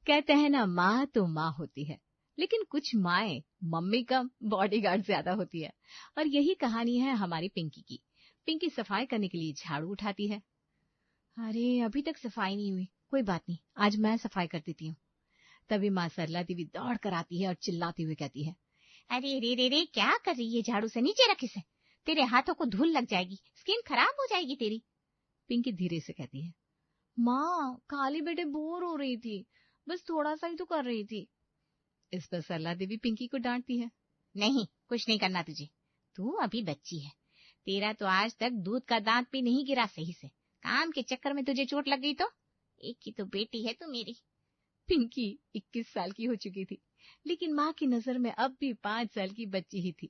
कहते हैं ना, माँ तो माँ होती है, लेकिन कुछ माएं मम्मी कम बॉडीगार्ड ज्यादा होती है। और यही कहानी है हमारी पिंकी की। पिंकी सफाई करने के लिए झाड़ू उठाती है। अरे अभी तक सफाई नहीं हुई, कोई बात नहीं, आज मैं सफाई कर देती हूँ। तभी माँ सरला देवी दौड़ कर आती है और चिल्लाती हुई कहती है, अरे रे रे रे, क्या कर रही है? झाड़ू से नीचे रख इसे, तेरे हाथों को धूल लग जाएगी, स्किन खराब हो जाएगी तेरी। पिंकी धीरे से कहती है, माँ खाली बेटे बोर हो रही थी, बस थोड़ा सा ही तो कर रही थी। इस पर सरला देवी पिंकी को डांटती है, नहीं, कुछ नहीं करना तुझे, तू अभी बच्ची है, तेरा तो आज तक दूध का दांत भी नहीं गिरा सही से, काम के चक्कर में तुझे चोट लग गई तो। एक ही तो बेटी है तू मेरी। पिंकी 21 साल की हो चुकी थी, लेकिन माँ की नजर में अब भी 5 साल की बच्ची ही थी।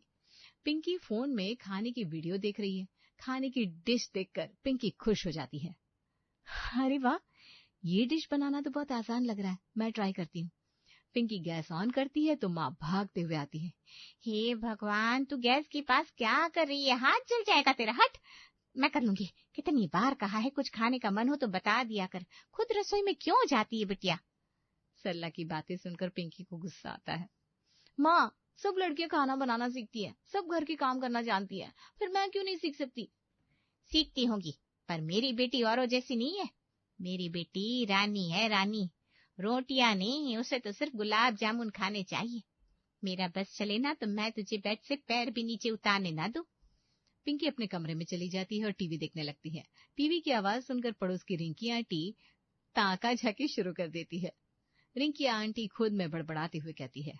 पिंकी फोन में खाने की वीडियो देख रही है। खाने की डिश देखकर पिंकी खुश हो जाती है। अरे वाह, ये डिश बनाना तो बहुत आसान लग रहा है, मैं ट्राई करती हूँ। पिंकी गैस ऑन करती है तो माँ भागते हुए आती है। हे भगवान, तू गैस के पास क्या कर रही है? हाथ जल जाएगा तेरा, हट। मैं कर लूंगी, कितनी बार कहा है, कुछ खाने का मन हो तो बता दिया कर, खुद रसोई में क्यों जाती है बिटिया। सरला की बातें सुनकर पिंकी को गुस्सा आता है। माँ, सब लड़कियां खाना बनाना सीखती हैं, सब घर के काम करना जानती हैं, फिर मैं क्यों नहीं सीख सकती? सीखती होंगी, पर मेरी बेटी औरों जैसी नहीं है। मेरी बेटी रानी है, रानी। रोटियां नहीं, उसे तो सिर्फ गुलाब जामुन खाने चाहिए। मेरा बस चले ना तो मैं तुझे बेड से पैर भी नीचे उतारने ना दूं। पिंकी अपने कमरे में चली जाती है और टीवी देखने लगती है। टीवी की आवाज सुनकर पड़ोस की रिंकी आंटी ताका झाकी शुरू कर देती है। रिंकी आंटी खुद में बड़बड़ाते हुए कहती है,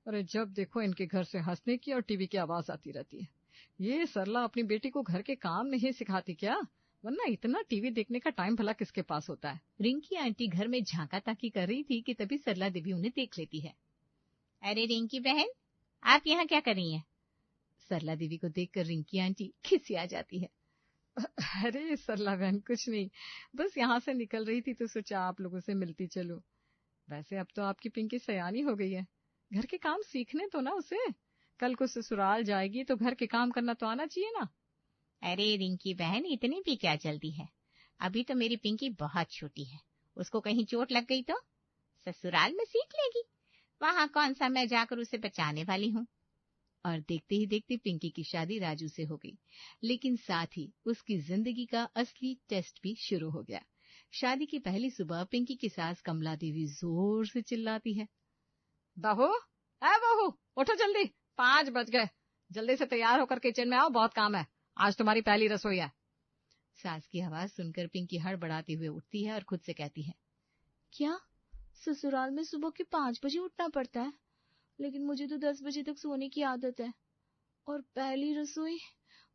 अरे जब देखो इनके घर से हंसने की और टीवी की आवाज आती रहती है। ये सरला अपनी बेटी को घर के काम नहीं सिखाती क्या? वरना इतना टीवी देखने का टाइम भला किसके पास होता है? रिंकी आंटी घर में झांका ताकी कर रही थी कि तभी सरला देवी उन्हें देख लेती है। अरे रिंकी बहन, आप यहाँ क्या कर रही हैं? सरला देवी को देखकर रिंकी आंटी खिसिया जाती है। अरे सरला बहन, कुछ नहीं, बस यहाँ से निकल रही थी तो सोचा आप लोगों से मिलती चलूं। वैसे अब तो आपकी पिंकी सयानी हो गई है, घर के काम सीखने तो ना उसे। कल को ससुराल जाएगी तो घर के काम करना तो आना चाहिए ना। अरे रिंकी बहन, इतनी भी क्या जल्दी है? अभी तो मेरी पिंकी बहुत छोटी है, उसको कहीं चोट लग गई तो ससुराल में सीख लेगी, वहां कौन सा मैं जाकर उसे बचाने वाली हूँ। और देखते ही देखते पिंकी की शादी राजू से हो गई, लेकिन साथ ही उसकी जिंदगी का असली टेस्ट भी शुरू हो गया। शादी की पहली सुबह पिंकी की सास कमला देवी जोर से चिल्लाती है, बहू, है बहू, उठो जल्दी, 5 बज गए, जल्दी से तैयार होकर किचन में आओ, बहुत काम है, आज तुम्हारी पहली रसोई है। सास की आवाज सुनकर पिंकी हड़बड़ाते हुए उठती है और खुद से कहती है, क्या ससुराल में सुबह के 5 बजे उठना पड़ता है? लेकिन मुझे तो 10 बजे तक सोने की आदत है। और पहली रसोई,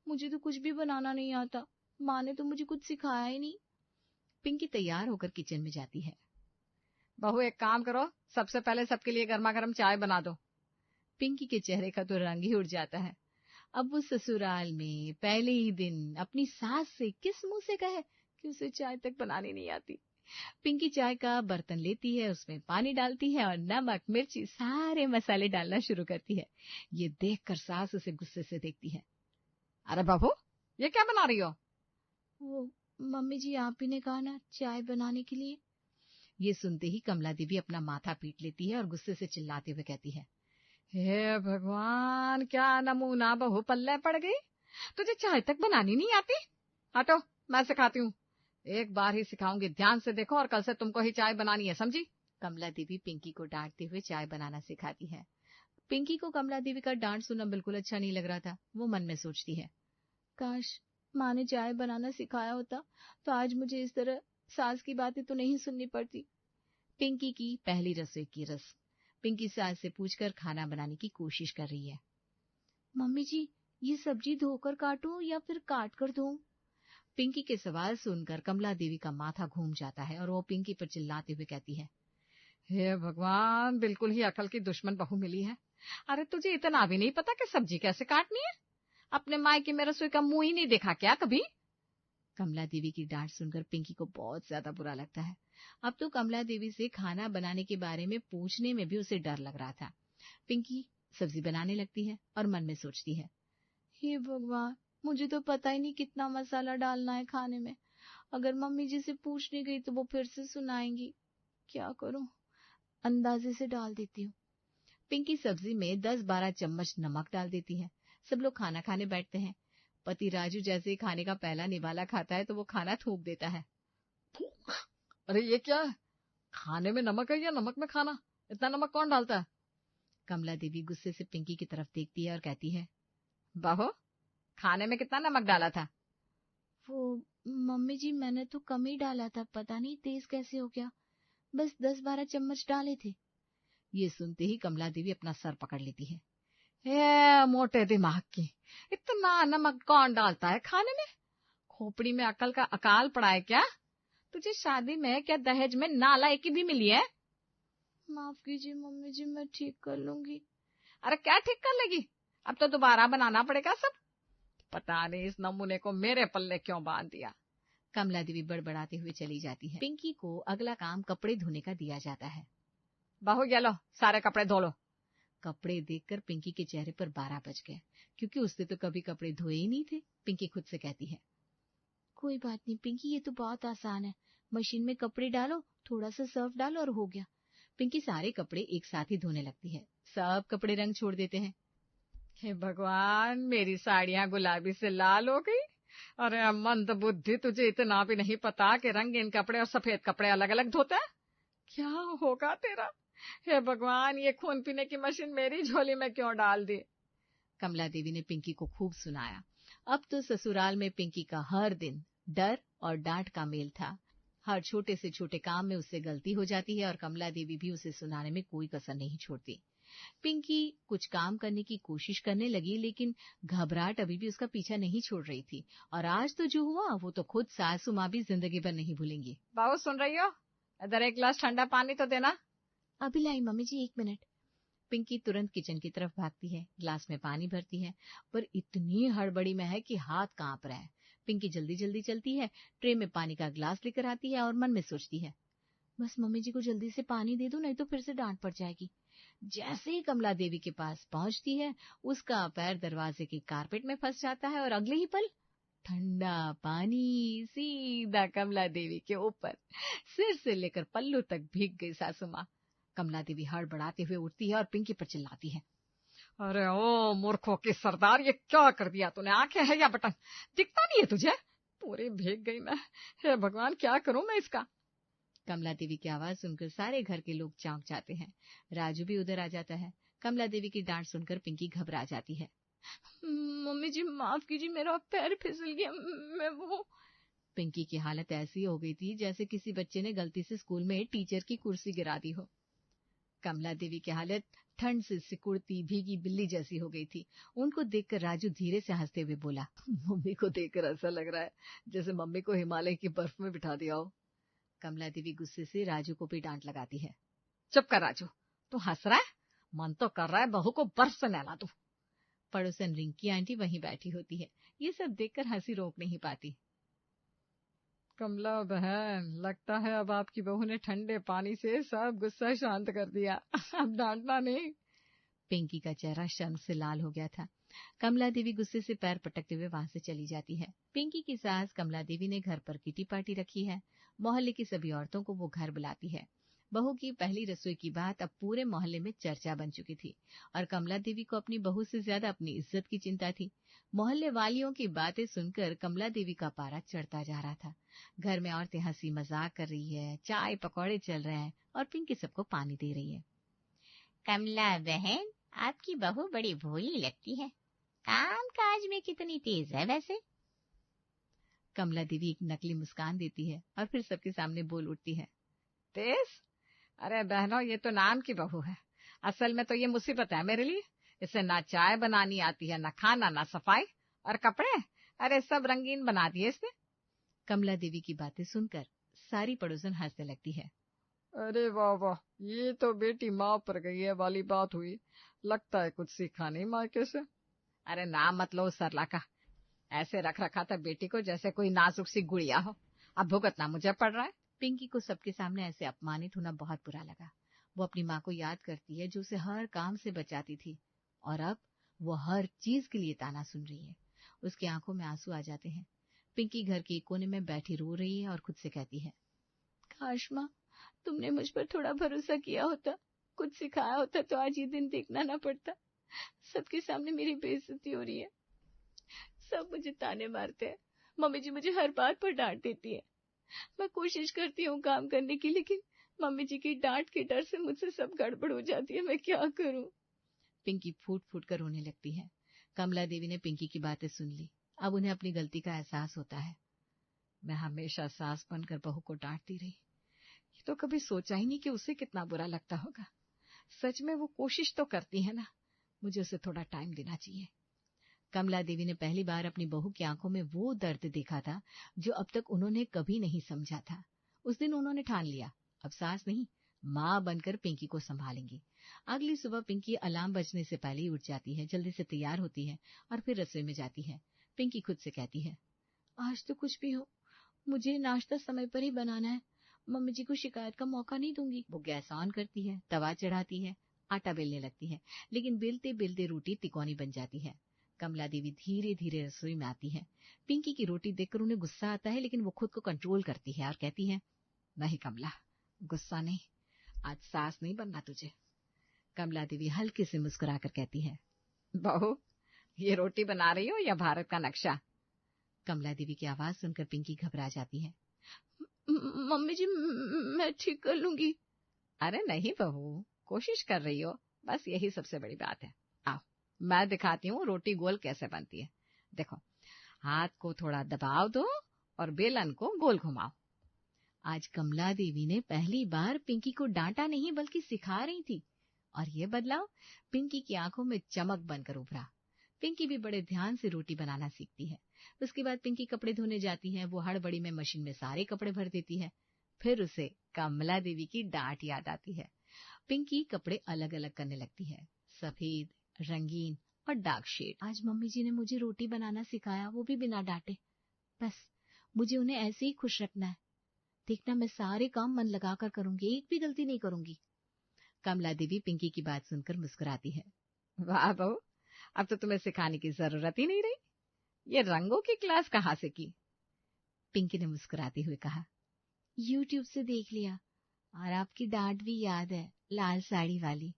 मुझे तो कुछ भी बनाना नहीं आता, माँ ने तो मुझे कुछ सिखाया ही नहीं। पिंकी तैयार होकर किचन में जाती है। बहू एक काम करो, सबसे पहले सबके लिए गर्मा गर्म चाय बना दो। पिंकी के चेहरे का तो रंग ही उड़ जाता है। अब वो ससुराल में पहले ही दिन अपनी सास से किस मुंह से कहे कि उसे चाय तक बनानी नहीं आती। पिंकी चाय का बर्तन लेती है, उसमें पानी डालती है और नमक मिर्ची सारे मसाले डालना शुरू करती है। ये देखकर सास उसे गुस्से से देखती है। अरे बाबू, ये क्या बना रही हो? वो मम्मी जी, आप ही ने कहा ना चाय बनाने के लिए। ये सुनते ही कमला देवी अपना माथा पीट लेती है और गुस्से से चिल्लाते हुए कहती है, हे भगवान, क्या नमूना बहू पल्ले पड़ गई, तुझे चाय तक बनानी नहीं आती? हटो, मैं सिखाती हूँ, एक बार ही सिखाऊंगी, ध्यान से देखो, और कल से तुमको ही चाय बनानी है, समझी? कमला देवी पिंकी को डांटते हुए चाय बनाना सिखाती है। पिंकी को कमला देवी का डांट सुनना बिल्कुल अच्छा नहीं लग रहा था। वो मन में सोचती है, काश माँ ने चाय बनाना सिखाया होता तो आज मुझे इस तरह सास की बातें तो नहीं सुननी पड़ती। पिंकी की पहली रसोई की रस्म। पिंकी सास से पूछकर खाना बनाने की कोशिश कर रही है। मम्मी जी, ये सब्जी धोकर काटूं या फिर काट कर धोऊं? पिंकी के सवाल सुनकर कमला देवी का माथा घूम जाता है और वो पिंकी पर चिल्लाते हुए कहती है, हे भगवान, बिल्कुल ही अकल की दुश्मन बहू मिली है। अरे तुझे इतना भी नहीं पता कि सब्जी कैसे काटनी है? अपने मायके में रसोई का मुंह ही नहीं देखा क्या कभी? कमला देवी की डांट सुनकर पिंकी को बहुत ज्यादा बुरा लगता है। अब तो कमला देवी से खाना बनाने के बारे में पूछने में भी उसे डर लग रहा था। पिंकी सब्जी बनाने लगती है और मन में सोचती है, हे भगवान, मुझे तो पता ही नहीं कितना मसाला डालना है खाने में। अगर मम्मी जी से पूछने गई तो वो फिर से सुनाएंगी। क्या करूं, अंदाजे से डाल देती हूँ। पिंकी सब्जी में 10-12 चम्मच नमक डाल देती है। सब लोग खाना खाने बैठते हैं। पति राजू जैसे ही खाने का पहला निवाला खाता है तो वो खाना थूक देता है। अरे ये क्या है, खाने में नमक है या नमक में खाना, इतना नमक कौन डालता है? कमला देवी गुस्से से पिंकी की तरफ देखती है और कहती है, बहू खाने में कितना नमक डाला था? वो मम्मी जी मैंने तो कम ही डाला था, पता नहीं तेज कैसे हो गया, बस 10-12 चम्मच डाले थे। ये सुनते ही कमला देवी अपना सर पकड़ लेती है। हे मोटे दिमाग की, इतना नमक कौन डालता है खाने में? खोपड़ी में अकल का अकाल पड़ा है क्या? तुझे शादी में क्या दहेज में नालायकी भी मिली है? माफ कीजिए मम्मी जी, मैं ठीक कर लूंगी। अरे क्या ठीक कर लेगी, अब तो दोबारा बनाना पड़ेगा सब। पता नहीं इस नमूने को मेरे पल्ले क्यों बांध दिया। कमला देवी बड़बड़ाते हुए चली जाती है। पिंकी को अगला काम कपड़े धोने का दिया जाता है। बहू ये लो सारे कपड़े धो लो। कपड़े देखकर पिंकी के चेहरे पर 12 बज गए, क्योंकि उसने तो कभी कपड़े धोए ही नहीं थे। पिंकी खुद से कहती है, कोई बात नहीं पिंकी, ये तो बहुत आसान है, मशीन में कपड़े डालो, थोड़ा सा सर्फ डालो और हो गया। पिंकी सारे कपड़े एक साथ ही धोने लगती है। सब कपड़े रंग छोड़ देते हैं। हे भगवान, मेरी साड़ियां गुलाबी से लाल हो गई। अरे मंद बुद्धि, तुझे इतना भी नहीं पता कि रंगीन कपड़े और सफेद कपड़े अलग अलग धोते हैं? क्या होगा तेरा? हे भगवान, ये खून पीने की मशीन मेरी झोली में क्यों डाल दी? कमला देवी ने पिंकी को खूब सुनाया। अब तो ससुराल में पिंकी का हर दिन डर और डांट का मेल था। हर छोटे से छोटे काम में उससे गलती हो जाती है और कमला देवी भी उसे सुनाने में कोई कसर नहीं छोड़ती। पिंकी कुछ काम करने की कोशिश करने लगी, लेकिन घबराहट अभी भी उसका पीछा नहीं छोड़ रही थी। और आज तो जो हुआ वो तो खुद सासू माँ भी जिंदगी भर नहीं भूलेंगी। बाबू सुन रही हो, इधर एक गिलास ठंडा पानी तो देना। अभी लाई मम्मी जी, 1 मिनट। पिंकी तुरंत किचन की तरफ भागती है, ग्लास में पानी भरती है, पर इतनी हड़बड़ी में है कि हाथ कांप रहा है। पिंकी जल्दी जल्दी चलती है, ट्रे में पानी का ग्लास लेकर आती है और मन में सोचती है, बस मम्मी जी को जल्दी से पानी दे दो, नहीं तो फिर से डांट पड़ जाएगी। जैसे ही कमला देवी के पास पहुंचती है, उसका पैर दरवाजे के कारपेट में फंस जाता है और अगले ही पल ठंडा पानी सीधा कमला देवी के ऊपर। सिर से लेकर पल्लू तक भीग गई सासू माँ। कमला देवी हड़बड़ाते हुए उठती है और पिंकी पर चिल्लाती है, अरे ओ मूर्खों के सरदार, ये क्या कर दिया तूने? आंखें है या बटन, दिखता नहीं है तुझे? पूरी भीग गई मैं। हे भगवान, क्या करूं मैं इसका? कमला देवी की आवाज सुनकर सारे घर के लोग चौंक जाते हैं। राजू भी उधर आ जाता है। कमला देवी की डांट सुनकर पिंकी घबरा जाती है। मम्मी जी माफ कीजिए, मेरा पैर फिसल गया, मैं वो। पिंकी की हालत ऐसी हो गई थी जैसे किसी बच्चे ने गलती से स्कूल में टीचर की कुर्सी गिरा दी हो। कमला देवी की हालत ठंड से सिकुड़ती भीगी बिल्ली जैसी हो गई थी। उनको देखकर राजू धीरे से हंसते हुए बोला, मम्मी को देखकर ऐसा लग रहा है जैसे मम्मी को हिमालय की बर्फ में बिठा दिया हो। कमला देवी गुस्से से राजू को भी डांट लगाती है, चुप कर राजू, तू हंस रहा है? मन तो कर रहा है बहू को बर्फ से नहला दूं। पड़ोसन रिंकी आंटी वहीं बैठी होती है। ये सब देखकर हंसी रोक नहीं पाती। कमला बहन, लगता है अब आपकी बहू ने ठंडे पानी से सब गुस्सा शांत कर दिया। अब डांटना नहीं। पिंकी का चेहरा शर्म से लाल हो गया था। कमला देवी गुस्से से पैर पटकते हुए वहां से चली जाती है। पिंकी की सास कमला देवी ने घर पर किटी पार्टी रखी है। मोहल्ले की सभी औरतों को वो घर बुलाती है। बहू की पहली रसोई की बात अब पूरे मोहल्ले में चर्चा बन चुकी थी और कमला देवी को अपनी बहू से ज्यादा अपनी इज्जत की चिंता थी। मोहल्ले वालियों की बातें सुनकर कमला देवी का पारा चढ़ता जा रहा था। घर में औरतें हंसी मजाक कर रही है, चाय पकौड़े चल रहे हैं और पिंकी सबको पानी दे रही है। कमला बहन, आपकी बहू बड़ी भोली लगती है, काम काज में कितनी तेज है वैसे। कमला देवी एक नकली मुस्कान देती है और फिर सबके सामने बोल उठती है, तेज? अरे बहनों, ये तो नाम की बहू है, असल में तो ये मुसीबत है मेरे लिए। इसे ना चाय बनानी आती है, ना खाना, ना सफाई, और कपड़े अरे सब रंगीन बना दिए इसने। कमला देवी की बातें सुनकर सारी पड़ोसन हंसने लगती है। अरे वाह वाह, ये तो बेटी माँ पर गई है वाली बात हुई। लगता है कुछ सीखा नहीं मायके से। अरे नाम मत लो सरला का, ऐसे रख रखा था बेटी को जैसे कोई नाजुक सी गुड़िया हो। अब भुगतना मुझे पड़ रहा है। पिंकी को सबके सामने ऐसे अपमानित होना बहुत बुरा लगा। वो अपनी माँ को याद करती है जो उसे हर काम से बचाती थी, और अब वो हर चीज के लिए ताना सुन रही है। उसकी आंखों में आंसू आ जाते हैं। पिंकी घर के कोने में बैठी रो रही है और खुद से कहती है, काश माँ तुमने मुझ पर थोड़ा भरोसा किया होता, कुछ सिखाया होता तो आज ये दिन देखना ना पड़ता। सबके सामने मेरी बेइज्जती हो रही है। सब मुझे ताने मारते हैं। मम्मी जी मुझे हर बात पर डांट देती है। मैं कोशिश करती हूँ काम करने की, लेकिन मम्मी जी की डांट के डर से मुझसे सब गड़बड़ हो जाती है। मैं क्या करूं? पिंकी फूट फूट कर रोने लगती है। कमला देवी ने पिंकी की बातें सुन ली। अब उन्हें अपनी गलती का एहसास होता है। मैं हमेशा सास बनकर बहू को डांटती रही। ये तो कभी सोचा ही नहीं कि उसे कितना बुरा लगता होगा। सच में वो कोशिश तो करती है ना, मुझे उसे थोड़ा टाइम देना चाहिए। कमला देवी ने पहली बार अपनी बहू की आंखों में वो दर्द देखा था जो अब तक उन्होंने कभी नहीं समझा था। उस दिन उन्होंने ठान लिया, अब सास नहीं, माँ बनकर पिंकी को संभालेंगी। अगली सुबह पिंकी अलार्म बजने से पहले ही उठ जाती है, जल्दी से तैयार होती है और फिर रसोई में जाती है। पिंकी खुद से कहती है, आज तो कुछ भी हो, मुझे नाश्ता समय पर ही बनाना है। मम्मी जी को शिकायत का मौका नहीं दूंगी। वो गैस ऑन करती है, तवा चढ़ाती है, आटा बेलने लगती है, लेकिन बेलते बेलते रोटी तिकोनी बन जाती है। कमला देवी धीरे धीरे रसोई में आती है। पिंकी की रोटी देखकर उन्हें गुस्सा आता है, लेकिन वो खुद को कंट्रोल करती है और कहती है, नहीं कमला, गुस्सा नहीं, आज सास नहीं बनना तुझे। कमला देवी हल्के से मुस्कुराकर कहती है, बहू, ये रोटी बना रही हो या भारत का नक्शा? कमला देवी की आवाज सुनकर पिंकी घबरा जाती है। मम्मी जी, मैं ठीक कर लूंगी। अरे नहीं बहू, कोशिश कर रही हो, बस यही सबसे बड़ी बात है। आओ, मैं दिखाती हूँ रोटी गोल कैसे बनती है। देखो, हाथ को थोड़ा दबाव दो और बेलन को गोल घुमाओ। आज कमला देवी ने पहली बार पिंकी को डांटा नहीं बल्कि सिखा रही थी, और ये बदलाव पिंकी की आंखों में चमक बनकर उभरा। पिंकी भी बड़े ध्यान से रोटी बनाना सीखती है। उसके बाद पिंकी कपड़े धोने जाती है। वो हड़बड़ी में मशीन में सारे कपड़े भर देती है। फिर उसे कमला देवी की डांट याद आती है। पिंकी कपड़े अलग अलग करने लगती है, सफेद, रंगीन और डार्क शेड। आज मम्मी जी ने मुझे रोटी बनाना सिखाया, वो भी बिना डांटे। बस मुझे उन्हें ऐसे ही खुश रखना है। देखना, मैं सारे काम मन लगाकर करूंगी, एक भी गलती नहीं करूंगी। कमला देवी पिंकी की बात सुनकर मुस्कुराती है। वाह बहू, अब तो तुम्हें सिखाने की जरूरत ही नहीं रही। ये रंगों की क्लास कहाँ से की? पिंकी ने मुस्कुराते हुए कहा, यूट्यूब से देख लिया, और आपकी डांट भी याद है, लाल साड़ी वाली।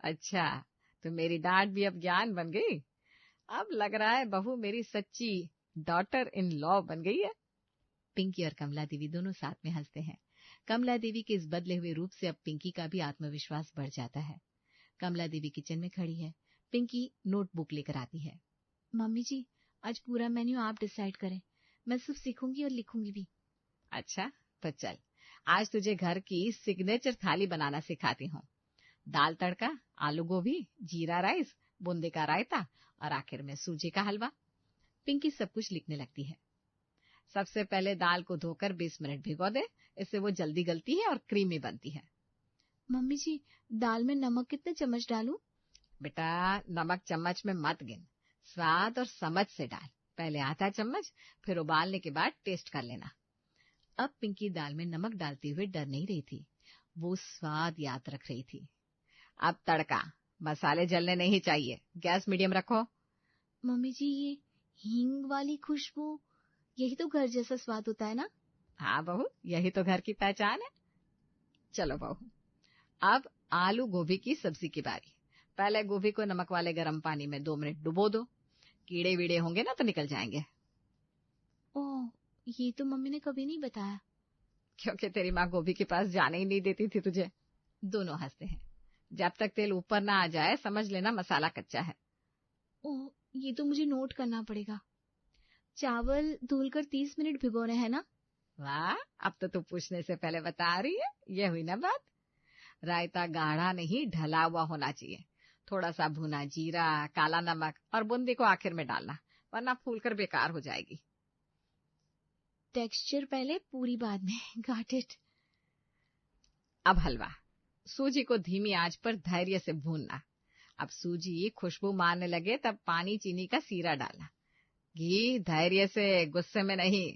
अच्छा, तो मेरी डांट भी अब ज्ञान बन गई। अब लग रहा है बहू मेरी सच्ची डॉटर इन लॉ बन गई है। पिंकी और कमला देवी दोनों साथ में हंसते हैं। कमला देवी के इस बदले हुए रूप से अब पिंकी का भी आत्मविश्वास बढ़ जाता है। कमला देवी किचन में खड़ी है। पिंकी नोटबुक लेकर आती है। मम्मी जी, आज पूरा मेन्यू आप डिसाइड करें, मैं सिर्फ सीखूंगी और लिखूंगी भी। अच्छा, तो चल, आज तुझे घर की सिग्नेचर थाली बनाना सिखाती हूँ। दाल तड़का, आलू गोभी, जीरा राइस, बूंदी का रायता और आखिर में सूजी का हलवा। पिंकी सब कुछ लिखने लगती है। सबसे पहले दाल को धोकर 20 मिनट भिगो दे, इससे वो जल्दी गलती है और क्रीमी बनती है। मम्मी जी, दाल में नमक कितने चम्मच डालूं? बेटा, नमक चम्मच में मत गिन, स्वाद और समझ से डाल। पहले आधा चम्मच, फिर उबालने के बाद टेस्ट कर लेना। अब पिंकी दाल में नमक डालते हुए डर नहीं रही थी, वो स्वाद याद रख रही थी। अब तड़का, मसाले जलने नहीं चाहिए, गैस मीडियम रखो। मम्मी जी, ये हींग वाली खुशबू, यही तो घर जैसा स्वाद होता है ना? हाँ बहू, यही तो घर की पहचान है। चलो बहू, अब आलू गोभी की सब्जी की बारी। पहले गोभी को नमक वाले गर्म पानी में 2 मिनट डुबो दो, कीड़े वीड़े होंगे ना तो निकल जाएंगे। ओह, ये तो मम्मी ने कभी नहीं बताया। क्योंकि तेरी माँ गोभी के पास जाने ही नहीं देती थी तुझे। दोनों हंसते हैं। जब तक तेल ऊपर ना आ जाए समझ लेना मसाला कच्चा है। ओह, ये तो मुझे नोट करना पड़ेगा। चावल धुलकर 30 मिनट भिगोने हैं ना? वाह, अब तो तू पूछने से पहले बता रही है। ये हुई ना बात। रायता गाढ़ा नहीं, ढला हुआ होना चाहिए। थोड़ा सा भुना जीरा, काला नमक और बूंदी को आखिर में डालना, वरना फूलकर बेकार हो जाएगी। टेक्सचर पहले, पूरी बाद में। Got it. अब हलवा। सूजी को धीमी आंच पर धैर्य से भूनना। अब सूजी खुशबू मारने लगे तब पानी चीनी का सीरा डालना। घी धैर्य से, गुस्से में नहीं।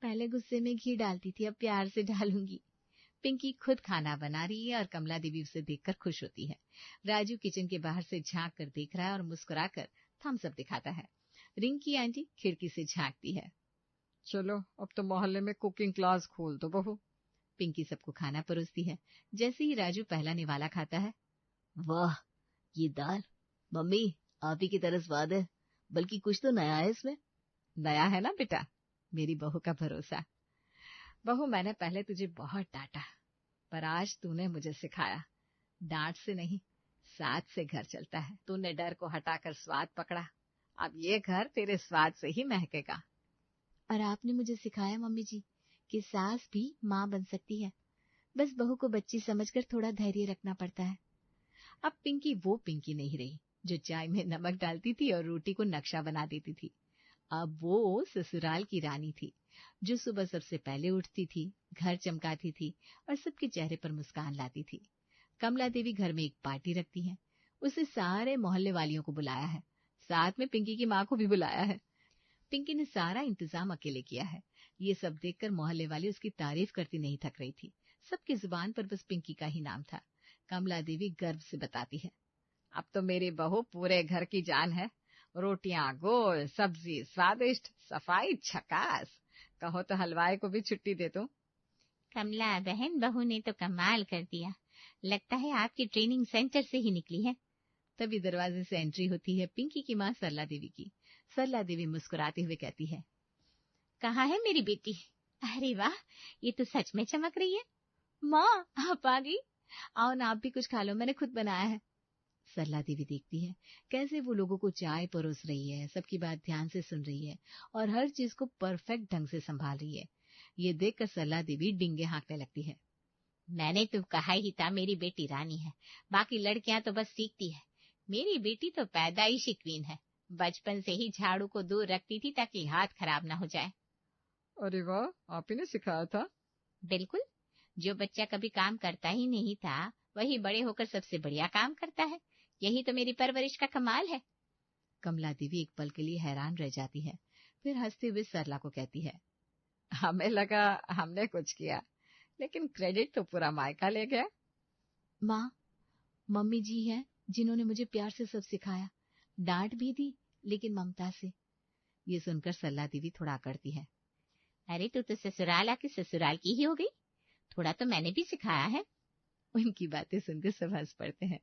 पहले गुस्से में घी डालती थी, अब प्यार से डालूंगी। पिंकी खुद खाना बना रही है और कमला देवी उसे देखकर खुश होती है। राजू किचन के बाहर से झांक कर देख रहा है और मुस्कुराकर थम्स अप दिखाता है। रिंकी आंटी खिड़की से झांकती है। चलो अब तो मोहल्ले में कुकिंग क्लास खोल दो बहू। पिंकी सबको खाना परोसती है। जैसे ही राजू पहला निवाला खाता है, वाह, ये दाल मम्मी आप ही की तरह स्वाद है, बल्कि कुछ तो नया है इसमें। नया है ना बेटा, मेरी बहू का भरोसा। बहू, मैंने पहले तुझे बहुत डांटा, पर आज तूने मुझे सिखाया। डांट से नहीं, साथ से घर चलता है। तूने डर को हटाकर स्वाद पकड़ा, अब ये घर तेरे स्वाद से ही महकेगा। और आपने मुझे सिखाया मम्मी जी कि सास भी माँ बन सकती है, बस बहू को बच्ची समझकर थोड़ा धैर्य रखना पड़ता है। अब पिंकी वो पिंकी नहीं रही जो चाय में नमक डालती थी और रोटी को नक्शा बना देती थी। अब वो ससुराल की रानी थी, जो सुबह सबसे पहले उठती थी, घर चमकाती थी और सबके चेहरे पर मुस्कान लाती थी। कमला देवी घर में एक पार्टी रखती है। उसे सारे मोहल्ले वालियों को बुलाया है, साथ में पिंकी की माँ को भी बुलाया है। पिंकी ने सारा इंतजाम अकेले किया है। ये सब देखकर मोहल्ले वाली उसकी तारीफ करती नहीं थक रही थी। सबकी जुबान पर बस पिंकी का ही नाम था। कमला देवी गर्व से बताती है, अब तो मेरी बहू पूरे घर की जान है। रोटियां गोल, सब्जी स्वादिष्ट, सफाई झकास। कहो तो हलवाई को भी छुट्टी दे दूं। कमला बहन, बहू ने तो कमाल कर दिया, लगता है आपकी ट्रेनिंग सेंटर से ही निकली है। तभी दरवाजे से एंट्री होती है पिंकी की माँ सरला देवी की। सरला देवी मुस्कुराते हुए कहती है, कहाँ है मेरी बेटी? अरे वाह, ये तो सच में चमक रही है। माँ आप आ गई, आओ ना आप भी कुछ खा लो, मैंने खुद बनाया है। सरला देवी देखती है कैसे वो लोगों को चाय परोस रही है, सबकी बात ध्यान से सुन रही है और हर चीज को परफेक्ट ढंग से संभाल रही है। ये देखकर सरला देवी डिंगे हाँकने लगती है। मैंने तो कहा ही था मेरी बेटी रानी है, बाकी लड़कियां तो बस सीखती है। मेरी बेटी तो पैदाइशी क्वीन है, बचपन से ही झाड़ू को दूर रखती थी ताकि हाथ खराब ना हो जाए। अरे वाह, आप ही ने सिखाया था? बिल्कुल, जो बच्चा कभी काम करता ही नहीं था वही बड़े होकर सबसे बढ़िया काम करता है। यही तो मेरी परवरिश का कमाल है। कमला देवी एक पल के लिए हैरान रह जाती है, फिर हंसते हुए सरला को कहती है, हमें लगा हमने कुछ किया, लेकिन क्रेडिट तो पूरा मायका ले गया। माँ, मम्मी जी हैं जिन्होंने मुझे प्यार से सब सिखाया, डांट भी दी लेकिन ममता से। ये सुनकर सरला देवी थोड़ा अकड़ती है। अरे तू तो ससुराल आके ससुराल की ही हो गई, थोड़ा तो मैंने भी सिखाया है। उनकी बातें सुनकर सब हंस पड़ते हैं।